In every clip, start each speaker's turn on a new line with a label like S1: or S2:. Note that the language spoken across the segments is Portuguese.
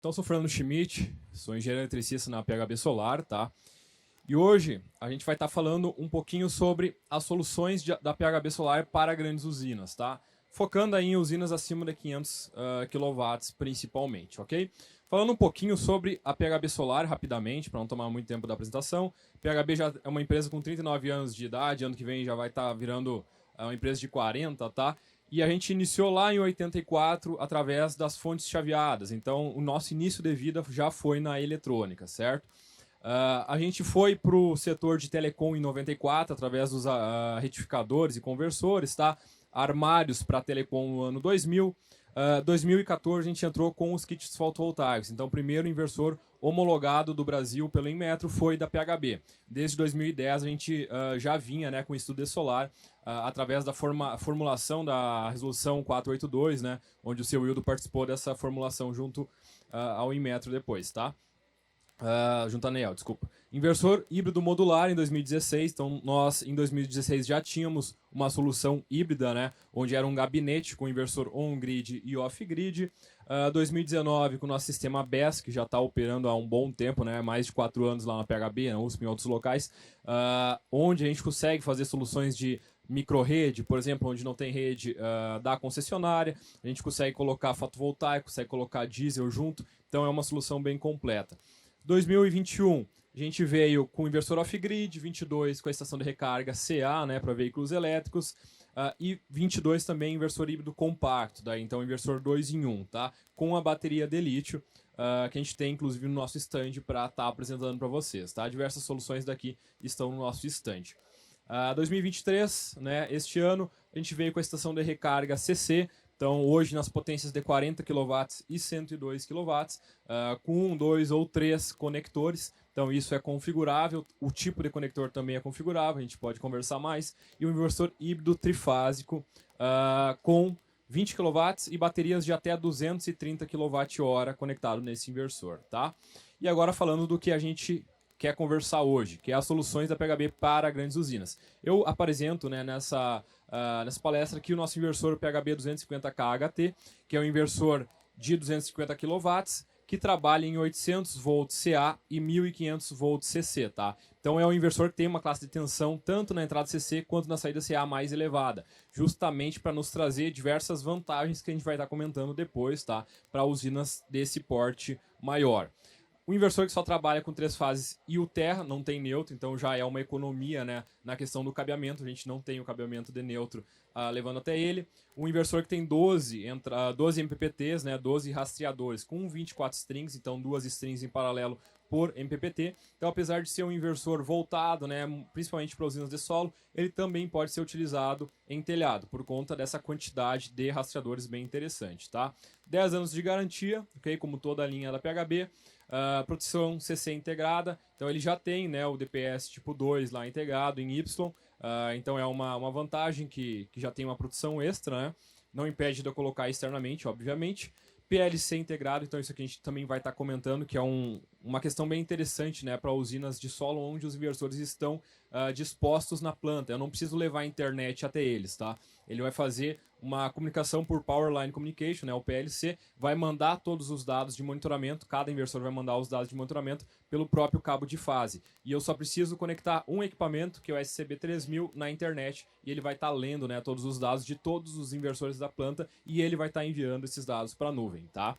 S1: Então, sou Fernando Schmidt, sou engenheiro eletricista na PHB Solar, tá? E hoje a gente vai estar falando um pouquinho sobre as soluções da PHB Solar para grandes usinas, tá? Focando aí em usinas acima de 500 kW principalmente, ok? Falando um pouquinho sobre a PHB Solar rapidamente, para não tomar muito tempo da apresentação. PHB já é uma empresa com 39 anos de idade, ano que vem já vai estar virando uma empresa de 40, tá? E a gente iniciou lá em 84 através das fontes chaveadas. Então, o nosso início de vida já foi na eletrônica, certo? A gente foi para o setor de telecom em 94 através dos retificadores e conversores, tá? Armários para telecom no ano 2000. 2014 a gente entrou com os kits fotovoltaicos. Então, o primeiro inversor homologado do Brasil pelo Inmetro foi da PHB. Desde 2010 a gente já vinha, né, com estudo de solar através da formulação da resolução 482, né, onde o seu Wildo participou dessa formulação junto ao Inmetro depois, tá? Junto à Neel, desculpa. Inversor híbrido modular em 2016. Então, nós em 2016 já tínhamos uma solução híbrida, né? Onde era um gabinete com inversor on-grid e off-grid. 2019 com o nosso sistema BESS, que já está operando há um bom tempo, né? Mais de 4 anos lá na PHB, na USP, em outros locais. Onde a gente consegue fazer soluções de micro-rede, por exemplo, onde não tem rede da concessionária. A gente consegue colocar fotovoltaico, consegue colocar diesel junto. Então, é uma solução bem completa. 2021, a gente veio com o inversor off-grid, 22 com a estação de recarga CA, né, para veículos elétricos, e 22 também inversor híbrido compacto, daí, então inversor 2 em 1, tá? Com a bateria de lítio, que a gente tem inclusive no nosso stand para estar apresentando para vocês, tá? Diversas soluções daqui estão no nosso stand. 2023, né, este ano, a gente veio com a estação de recarga CC. Então, hoje, nas potências de 40 kW e 102 kW, com 1, 2 ou 3 conectores. Então, isso é configurável. O tipo de conector também é configurável, a gente pode conversar mais. E o inversor híbrido trifásico com 20 kW e baterias de até 230 kWh conectado nesse inversor, tá? E agora, falando do que a gente quer conversar hoje, que é as soluções da PHB para grandes usinas. Eu apresento, né, nessa palestra aqui o nosso inversor PHB 250K HT, que é um inversor de 250 kW, que trabalha em 800 volts CA e 1500 volts CC, tá? Então é um inversor que tem uma classe de tensão tanto na entrada CC quanto na saída CA mais elevada, justamente para nos trazer diversas vantagens que a gente vai estar comentando depois, tá? Para usinas desse porte maior. O inversor que só trabalha com 3 fases e o terra, não tem neutro, então já é uma economia, né, na questão do cabeamento. A gente não tem o cabeamento de neutro levando até ele. O inversor que tem 12 MPPTs, né, 12 rastreadores com 24 strings, então 2 strings em paralelo por MPPT. Então, apesar de ser um inversor voltado, né, principalmente para usinas de solo, ele também pode ser utilizado em telhado, por conta dessa quantidade de rastreadores bem interessante, tá? 10 anos de garantia, ok? Como toda a linha da PHB. Proteção CC integrada, então ele já tem, né, o DPS tipo 2 lá integrado em Y, então é uma vantagem que já tem uma proteção extra, né? Não impede de eu colocar externamente, obviamente. PLC integrado, então isso aqui a gente também vai estar comentando, que é uma questão bem interessante, né, para usinas de solo onde os inversores estão dispostos na planta. Eu não preciso levar a internet até eles, tá? Ele vai fazer uma comunicação por Power Line Communication, né, o PLC, vai mandar todos os dados de monitoramento, cada inversor vai mandar os dados de monitoramento pelo próprio cabo de fase. E eu só preciso conectar um equipamento, que é o SCB3000, na internet, e ele vai estar lendo, né, todos os dados de todos os inversores da planta, e ele vai estar enviando esses dados para a nuvem, tá?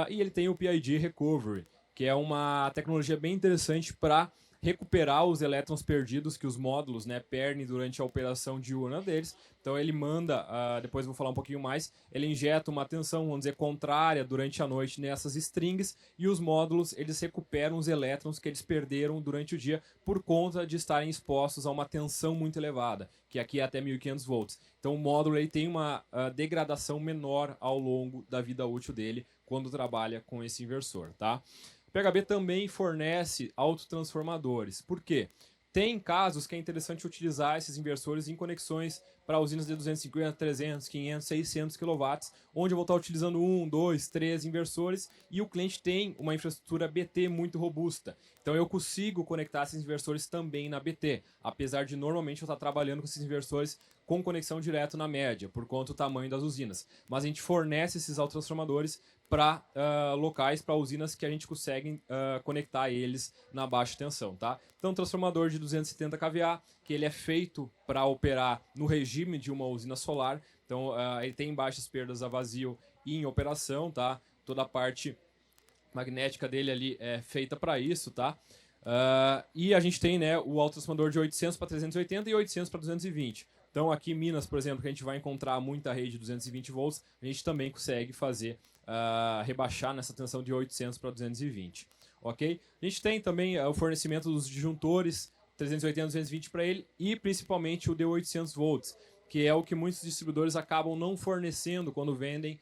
S1: E ele tem o PID Recovery, que é uma tecnologia bem interessante para recuperar os elétrons perdidos que os módulos, né, perdem durante a operação diurna deles. Então ele manda, depois eu vou falar um pouquinho mais, ele injeta uma tensão, vamos dizer, contrária durante a noite nessas strings, e os módulos, eles recuperam os elétrons que eles perderam durante o dia por conta de estarem expostos a uma tensão muito elevada, que aqui é até 1500 volts. Então o módulo ele tem uma degradação menor ao longo da vida útil dele quando trabalha com esse inversor, tá? PHB também fornece autotransformadores. Por quê? Tem casos que é interessante utilizar esses inversores em conexões para usinas de 250, 300, 500, 600 kW, onde eu vou estar utilizando 1, 2, 3 inversores e o cliente tem uma infraestrutura BT muito robusta. Então eu consigo conectar esses inversores também na BT, apesar de normalmente eu estar trabalhando com esses inversores com conexão direto na média, por conta do tamanho das usinas. Mas a gente fornece esses autotransformadores para locais, para usinas que a gente consegue conectar eles na baixa tensão, tá? Então, transformador de 270 kVA, que ele é feito para operar no regime de uma usina solar. Então, ele tem baixas perdas a vazio e em operação, tá? Toda a parte magnética dele ali é feita para isso, tá? E a gente tem, né, o autotransformador de 800 para 380 e 800 para 220. Então, aqui em Minas, por exemplo, que a gente vai encontrar muita rede de 220 volts, a gente também consegue fazer rebaixar nessa tensão de 800 para 220. Ok? A gente tem também o fornecimento dos disjuntores 380 e 220 para ele e principalmente o de 800 volts, que é o que muitos distribuidores acabam não fornecendo quando vendem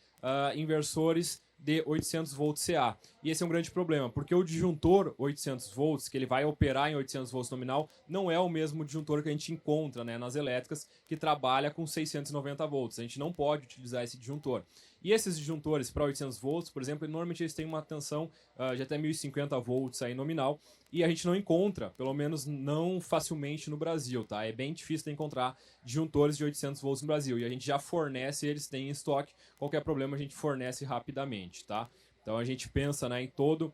S1: inversores de 800 volts CA. E esse é um grande problema, porque o disjuntor 800 volts, que ele vai operar em 800 volts nominal, não é o mesmo disjuntor que a gente encontra, né, nas elétricas, que trabalha com 690 volts. A gente não pode utilizar esse disjuntor. E esses disjuntores para 800 volts, por exemplo, normalmente eles têm uma tensão de até 1050 volts aí nominal, e a gente não encontra, pelo menos não facilmente no Brasil, tá? É bem difícil de encontrar disjuntores de 800 volts no Brasil, e a gente já fornece, eles têm em estoque, qualquer problema a gente fornece rapidamente, tá? Então a gente pensa, né, em todo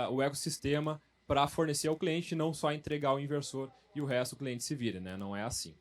S1: o ecossistema para fornecer ao cliente, não só entregar o inversor e o resto o cliente se vira, né? Não é assim.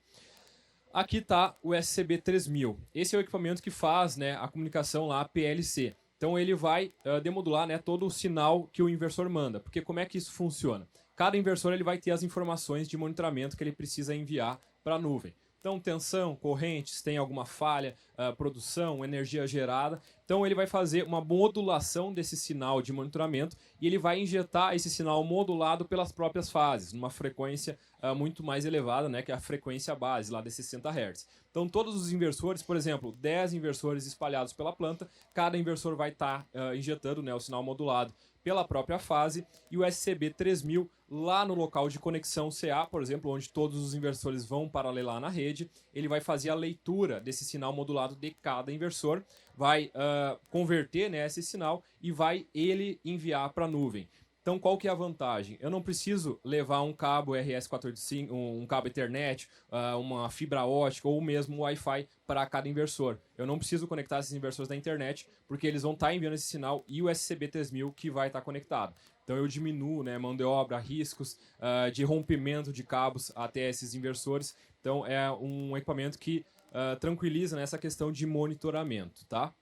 S1: Aqui está o SCB3000. Esse é o equipamento que faz, né, a comunicação lá PLC. Então ele vai demodular, né, todo o sinal que o inversor manda. Porque como é que isso funciona? Cada inversor ele vai ter as informações de monitoramento que ele precisa enviar para a nuvem. Então, tensão, correntes, tem alguma falha, produção, energia gerada. Então, ele vai fazer uma modulação desse sinal de monitoramento e ele vai injetar esse sinal modulado pelas próprias fases, numa frequência muito mais elevada, né, que é a frequência base, lá de 60 Hz. Então, todos os inversores, por exemplo, 10 inversores espalhados pela planta, cada inversor vai estar injetando, né, o sinal modulado pela própria fase, e o SCB3000 lá no local de conexão CA, por exemplo, onde todos os inversores vão paralelar na rede, ele vai fazer a leitura desse sinal modulado de cada inversor, vai converter, né, esse sinal e vai ele enviar para a nuvem. Então, qual que é a vantagem? Eu não preciso levar um cabo RS485, um cabo Ethernet, uma fibra ótica ou mesmo Wi-Fi para cada inversor. Eu não preciso conectar esses inversores da internet, porque eles vão estar enviando esse sinal e o SCB3000 que vai estar conectado. Então eu diminuo, né, mão de obra, riscos de rompimento de cabos até esses inversores. Então é um equipamento que tranquiliza nessa questão de monitoramento, tá?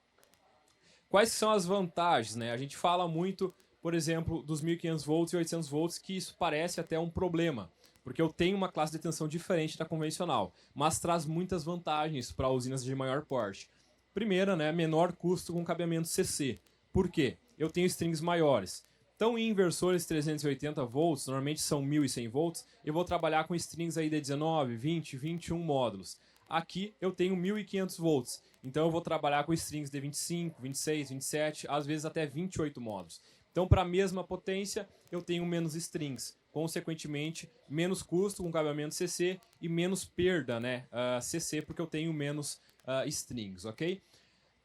S1: Quais são as vantagens, né? A gente fala muito, por exemplo, dos 1500 volts e 800 volts, que isso parece até um problema, porque eu tenho uma classe de tensão diferente da convencional, mas traz muitas vantagens para usinas de maior porte. Primeira, né, menor custo com cabeamento CC. Por quê? Eu tenho strings maiores. Então, em inversores 380 volts, normalmente são 1100 volts, eu vou trabalhar com strings aí de 19, 20, 21 módulos. Aqui eu tenho 1500 volts, então eu vou trabalhar com strings de 25, 26, 27, às vezes até 28 módulos. Então, para a mesma potência, eu tenho menos strings. Consequentemente, menos custo com cabeamento CC e menos perda, né, CC, porque eu tenho menos strings, ok?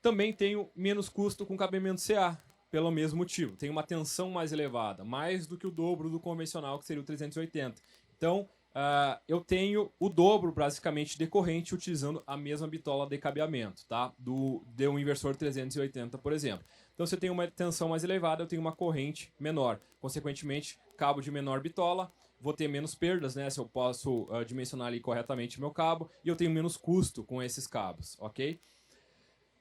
S1: Também tenho menos custo com cabeamento CA, pelo mesmo motivo. Tenho uma tensão mais elevada, mais do que o dobro do convencional, que seria o 380. Então, eu tenho o dobro, basicamente, de corrente utilizando a mesma bitola de cabeamento, tá? De um inversor 380, por exemplo. Então, se eu tenho uma tensão mais elevada, eu tenho uma corrente menor. Consequentemente, cabo de menor bitola, vou ter menos perdas, né? Se eu posso dimensionar ali corretamente meu cabo, e eu tenho menos custo com esses cabos, ok?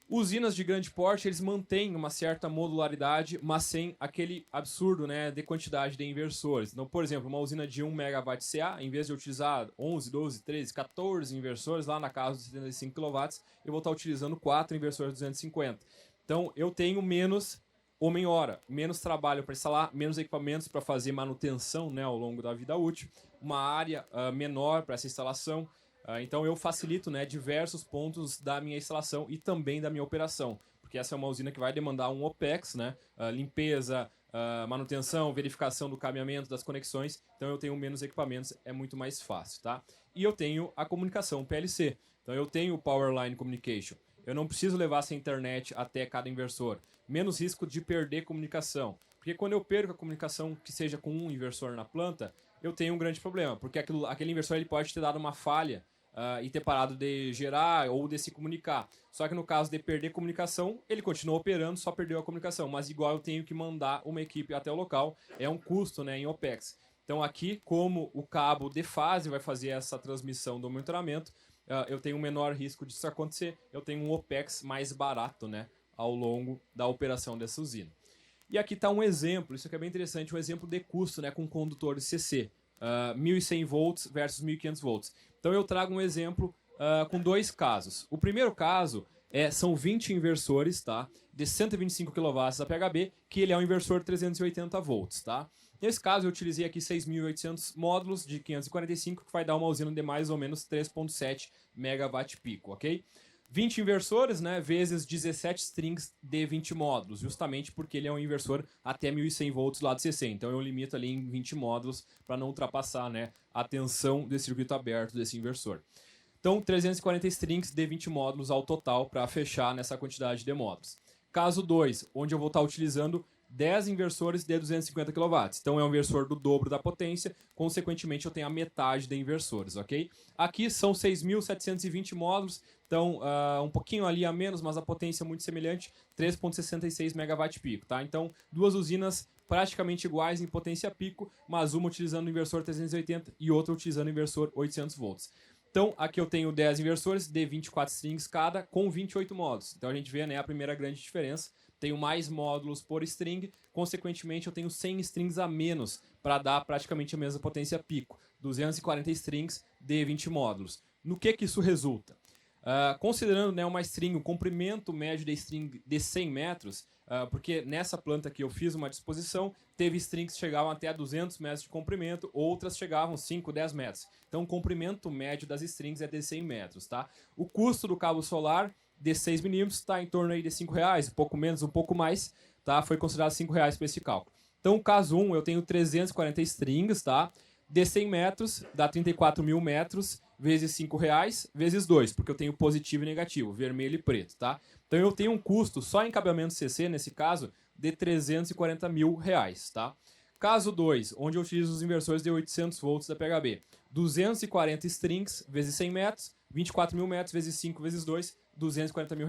S1: Usinas de grande porte, eles mantêm uma certa modularidade, mas sem aquele absurdo, né, de quantidade de inversores. Então, por exemplo, uma usina de 1 MW CA, em vez de utilizar 11, 12, 13, 14 inversores, lá na casa dos 75 kW, eu vou estar utilizando 4 inversores de 250. Então, eu tenho menos homem-hora, menos trabalho para instalar, menos equipamentos para fazer manutenção, né, ao longo da vida útil, uma área menor para essa instalação. Então eu facilito, né, diversos pontos da minha instalação e também da minha operação, porque essa é uma usina que vai demandar um OPEX, né, limpeza, manutenção, verificação do cabeamento, das conexões, então eu tenho menos equipamentos, é muito mais fácil, tá? E eu tenho a comunicação PLC, então eu tenho o Power Line Communication, eu não preciso levar essa internet até cada inversor, menos risco de perder comunicação, porque quando eu perco a comunicação que seja com um inversor na planta, eu tenho um grande problema, porque aquele inversor ele pode ter dado uma falha e ter parado de gerar ou de se comunicar. Só que no caso de perder comunicação, ele continua operando, só perdeu a comunicação. Mas igual eu tenho que mandar uma equipe até o local, é um custo, né, em OPEX. Então aqui, como o cabo de fase vai fazer essa transmissão do monitoramento, eu tenho um menor risco disso acontecer, eu tenho um OPEX mais barato, né, ao longo da operação dessa usina. E aqui está um exemplo, isso aqui é bem interessante, um exemplo de custo, né, com condutores CC, 1.100 volts versus 1.500 volts. Então eu trago um exemplo com dois casos. O primeiro caso são 20 inversores, tá, de 125 kW da PHB, que ele é um inversor 380 volts, tá? Nesse caso eu utilizei aqui 6.800 módulos de 545, que vai dar uma usina de mais ou menos 3.7 megawatt pico, ok? 20 inversores, né, vezes 17 strings de 20 módulos, justamente porque ele é um inversor até 1.100 volts lá do CC. Então eu limito ali em 20 módulos para não ultrapassar, né, a tensão desse circuito aberto desse inversor. Então 340 strings de 20 módulos ao total para fechar nessa quantidade de módulos. Caso 2, onde eu vou estar utilizando 10 inversores de 250 kW. Então é um inversor do dobro da potência, consequentemente eu tenho a metade de inversores, ok? Aqui são 6.720 módulos, então um pouquinho ali a menos, mas a potência é muito semelhante, 3.66 megawatt pico, tá? Então duas usinas praticamente iguais em potência pico, mas uma utilizando o inversor 380 e outra utilizando o inversor 800 volts. Então, aqui eu tenho 10 inversores de 24 strings cada, com 28 módulos. Então a gente vê, né, a primeira grande diferença. Tenho mais módulos por string, consequentemente eu tenho 100 strings a menos para dar praticamente a mesma potência pico. 240 strings de 20 módulos. No que isso resulta? Considerando, né, uma string, o comprimento médio da string de 100 metros, porque nessa planta aqui eu fiz uma disposição, teve strings que chegavam até a 200 metros de comprimento, outras chegavam 5, 10 metros. Então o comprimento médio das strings é de 100 metros, tá? O custo do cabo solar de 6 milímetros está em torno aí de R$5, um pouco menos, um pouco mais, tá? Foi considerado R$5 para esse cálculo. Então, caso 1, eu tenho 340 strings, tá? De 100 metros, dá 34 mil metros, vezes R$5, vezes 2, porque eu tenho positivo e negativo, vermelho e preto, tá? Então eu tenho um custo só em cabeamento CC, nesse caso, de R$340 mil, tá? Caso 2, onde eu utilizo os inversores de 800 volts da PHB, 240 strings vezes 100 metros, 24 mil metros vezes 5 vezes 2, R$240 mil.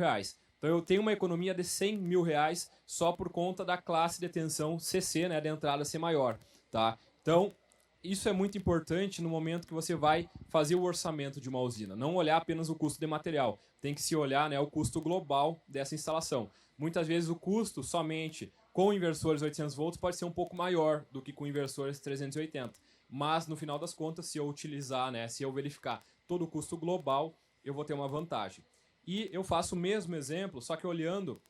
S1: Então eu tenho uma economia de R$100 mil só por conta da classe de tensão CC, né, de entrada ser maior, tá? Então isso é muito importante no momento que você vai fazer o orçamento de uma usina. Não olhar apenas o custo de material. Tem que se olhar, né, o custo global dessa instalação. Muitas vezes o custo somente com inversores 800 volts pode ser um pouco maior do que com inversores 380. Mas no final das contas, se eu utilizar, né, se eu verificar todo o custo global, eu vou ter uma vantagem. E eu faço o mesmo exemplo, só que olhando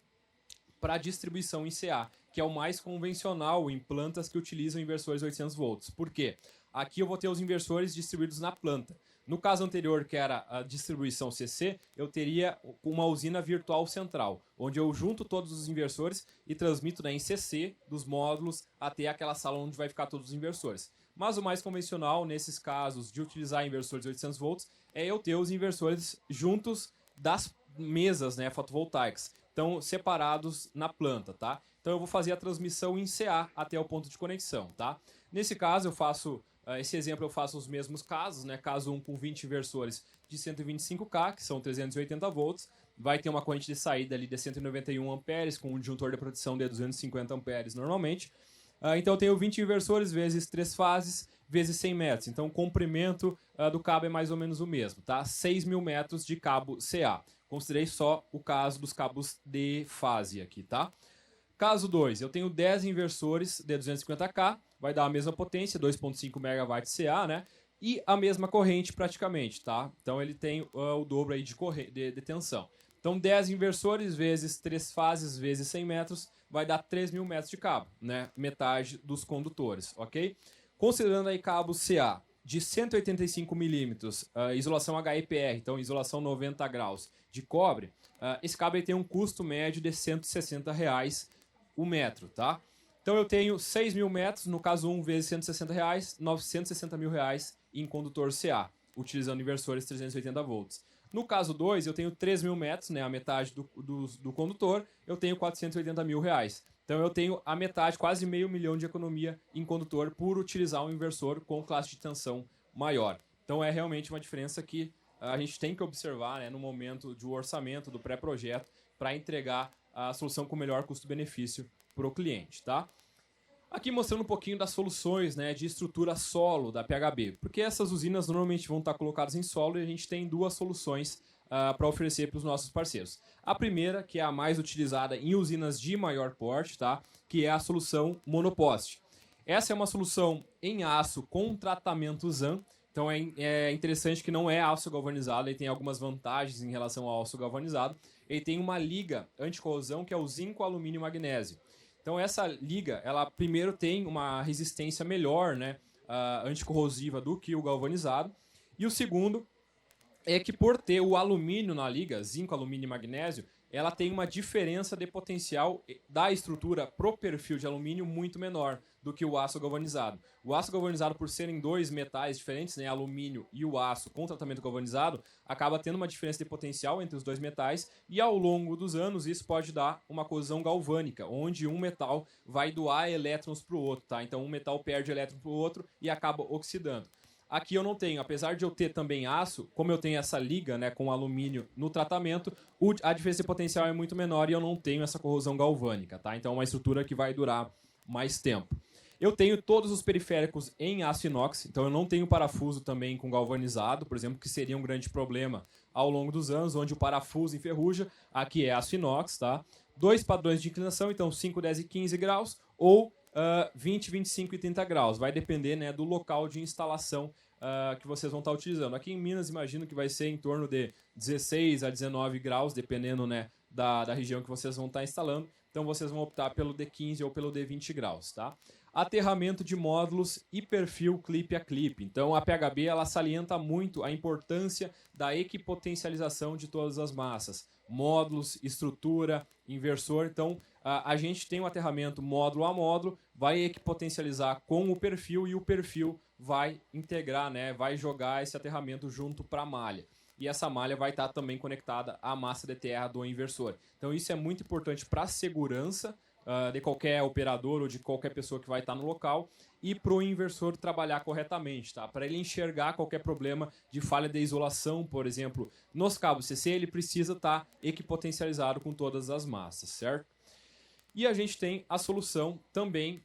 S1: para a distribuição em CA, que é o mais convencional em plantas que utilizam inversores 800 volts. Por quê? Aqui eu vou ter os inversores distribuídos na planta. No caso anterior, que era a distribuição CC, eu teria uma usina virtual central, onde eu junto todos os inversores e transmito, né, em CC dos módulos até aquela sala onde vai ficar todos os inversores. Mas o mais convencional, nesses casos de utilizar inversores 800 volts, é eu ter os inversores juntos das mesas, né, fotovoltaicas. Então, separados na planta, tá? Então, eu vou fazer a transmissão em CA até o ponto de conexão, tá? Nesse caso, eu faço, esse exemplo eu faço os mesmos casos, né? Caso 1 com 20 inversores de 125K, que são 380 volts, vai ter uma corrente de saída ali de 191 amperes, com um disjuntor de proteção de 250 amperes normalmente. Então, eu tenho 20 inversores vezes 3 fases, vezes 100 metros. Então, o comprimento do cabo é mais ou menos o mesmo, tá? 6.000 metros de cabo CA. Considerei só o caso dos cabos de fase aqui, tá? Caso 2, eu tenho 10 inversores de 250K, vai dar a mesma potência, 2.5 MW CA, né? E a mesma corrente praticamente, tá? Então ele tem o dobro aí de tensão. Então 10 inversores vezes 3 fases vezes 100 metros vai dar 3.000 metros de cabo, né? Metade dos condutores, ok? Considerando aí cabo CA de 185 milímetros, isolação HIPR, então isolação 90 graus de cobre, esse cabo aí tem um custo médio de R$160 o metro, tá? Então eu tenho 6.000 metros, no caso 1 vezes R$160, R$960 mil em condutor CA, utilizando inversores 380 volts. No caso 2, eu tenho 3.000 metros, né, a metade do condutor, eu tenho R$480 mil. Então eu tenho a metade, quase meio milhão de economia em condutor por utilizar um inversor com classe de tensão maior. Então é realmente uma diferença que a gente tem que observar, né, no momento do orçamento, do pré-projeto, para entregar a solução com melhor custo-benefício para o cliente, tá? Aqui mostrando um pouquinho das soluções, né, de estrutura solo da PHB, porque essas usinas normalmente vão estar colocadas em solo e a gente tem duas soluções para oferecer para os nossos parceiros. A primeira, que é a mais utilizada em usinas de maior porte, tá, que é a solução monoposte. Essa é uma solução em aço com tratamento ZAN, então é interessante que não é aço galvanizado, ele tem algumas vantagens em relação ao aço galvanizado. Ele tem uma liga anticorrosão que é o zinco, alumínio e magnésio. Então essa liga, ela primeiro tem uma resistência melhor, né, anticorrosiva do que o galvanizado. E o segundo é que por ter o alumínio na liga, zinco, alumínio e magnésio, ela tem uma diferença de potencial da estrutura pro perfil de alumínio muito menor do que o aço galvanizado. O aço galvanizado, por serem dois metais diferentes, né, alumínio e o aço com tratamento galvanizado, acaba tendo uma diferença de potencial entre os dois metais e ao longo dos anos isso pode dar uma corrosão galvânica, onde um metal vai doar elétrons para o outro, tá? Então um metal perde elétron para o outro e acaba oxidando. Aqui eu não tenho, apesar de eu ter também aço, como eu tenho essa liga, né, com alumínio no tratamento, a diferença de potencial é muito menor e eu não tenho essa corrosão galvânica, tá? Então é uma estrutura que vai durar mais tempo. Eu tenho todos os periféricos em aço inox, então eu não tenho parafuso também com galvanizado, por exemplo, que seria um grande problema ao longo dos anos, onde o parafuso enferruja. Aqui é aço inox, tá? 2 padrões de inclinação, então 5, 10 e 15 graus, ou 20, 25 e 30 graus. Vai depender, né, do local de instalação que vocês vão estar utilizando. Aqui em Minas, imagino que vai ser em torno de 16 a 19 graus, dependendo, né, da região que vocês vão estar instalando. Então vocês vão optar pelo D15 ou pelo D20 graus, tá? Aterramento de módulos e perfil clipe a clipe. Então a PHB ela salienta muito a importância da equipotencialização de todas as massas. Módulos, estrutura, inversor. Então a gente tem um aterramento módulo a módulo, vai equipotencializar com o perfil e o perfil vai integrar, né, vai jogar esse aterramento junto para a malha. E essa malha vai estar também conectada à massa de terra do inversor. Então isso é muito importante para a segurança de qualquer operador ou de qualquer pessoa que vai estar no local e para o inversor trabalhar corretamente, tá? Para ele enxergar qualquer problema de falha de isolação, por exemplo, nos cabos CC, ele precisa estar equipotencializado com todas as massas, certo? E a gente tem a solução também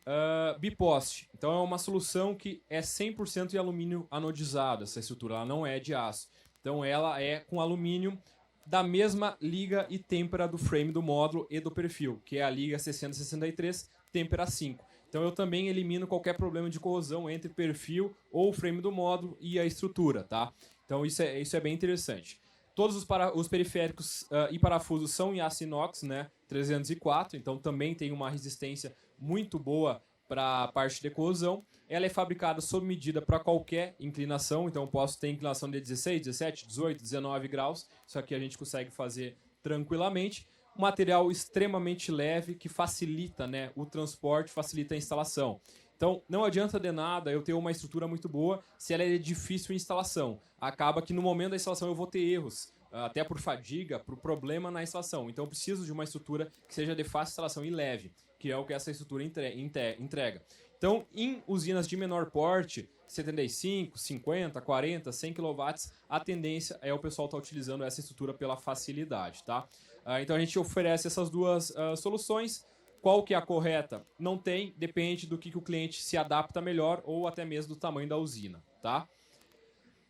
S1: biposte. Então é uma solução que é 100% de alumínio anodizado, essa estrutura, ela não é de aço. Então ela é com alumínio da mesma liga e têmpera do frame do módulo e do perfil, que é a liga 663, têmpera 5. Então eu também elimino qualquer problema de corrosão entre perfil ou frame do módulo e a estrutura, tá? Então isso é bem interessante. Todos os periféricos e parafusos são em aço inox, né? 304, então também tem uma resistência muito boa para a parte de corrosão. Ela é fabricada sob medida para qualquer inclinação, então eu posso ter inclinação de 16, 17, 18, 19 graus. Isso aqui a gente consegue fazer tranquilamente. Um material extremamente leve que facilita, né, o transporte, facilita a instalação. Então, não adianta de nada eu ter uma estrutura muito boa se ela é difícil em instalação. Acaba que no momento da instalação eu vou ter erros, até por fadiga, por problema na instalação. Então, eu preciso de uma estrutura que seja de fácil instalação e leve, que é o que essa estrutura entrega. Então, em usinas de menor porte, 75, 50, 40, 100 kW, a tendência é o pessoal estar utilizando essa estrutura pela facilidade, tá? Então, a gente oferece essas duas soluções. Qual que é a correta? Não tem, depende do que o cliente se adapta melhor ou até mesmo do tamanho da usina, tá?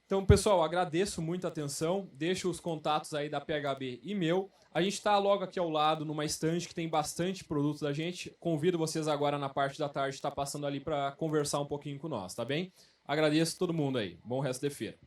S1: Então, pessoal, agradeço muito a atenção, deixo os contatos aí da PHB e meu. A gente está logo aqui ao lado, numa estande que tem bastante produto da gente. Convido vocês agora na parte da tarde, estar passando ali para conversar um pouquinho com nós, tá bem? Agradeço todo mundo aí. Bom resto de feira.